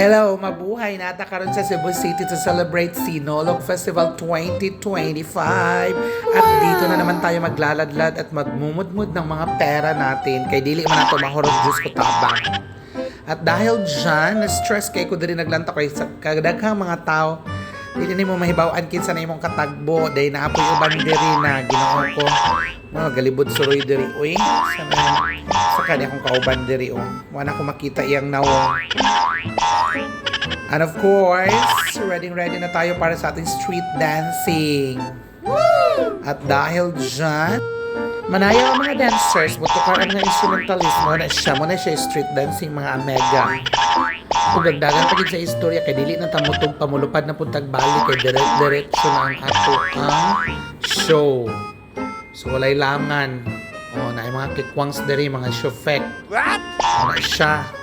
Hello, mabuhay nata karon sa Cebu City to celebrate Sinulog Festival 2025. At dito na naman tayo maglaladlad at magmumudmud ng mga pera natin kay dili man nato mahurot Diyos ko tabang. At dahil dyan, na-stress kay ko diri naglanta kay sa kadaghang mga tao. Dili nimo mahibaw-an kinsa na imong katagbo day naapoy uban diri na Ginoo ko. Galibod suroy diri uy. Sa kanya akong kauban diri wala ko makita iyang nawong. And of course, ready na tayo para sa ating street dancing. At dahil dyan, manaya ang mga dancers, butukar ang mga instrumentalist mo na siya street dancing mga amega. Ugagdagan pa din sa istorya kay dili na tamutog pamulupad na puntag balik kay diretsyo na ang ato ang show. So walay langan. Na yung mga kikwangs diri, mga shofek. What? Na siya.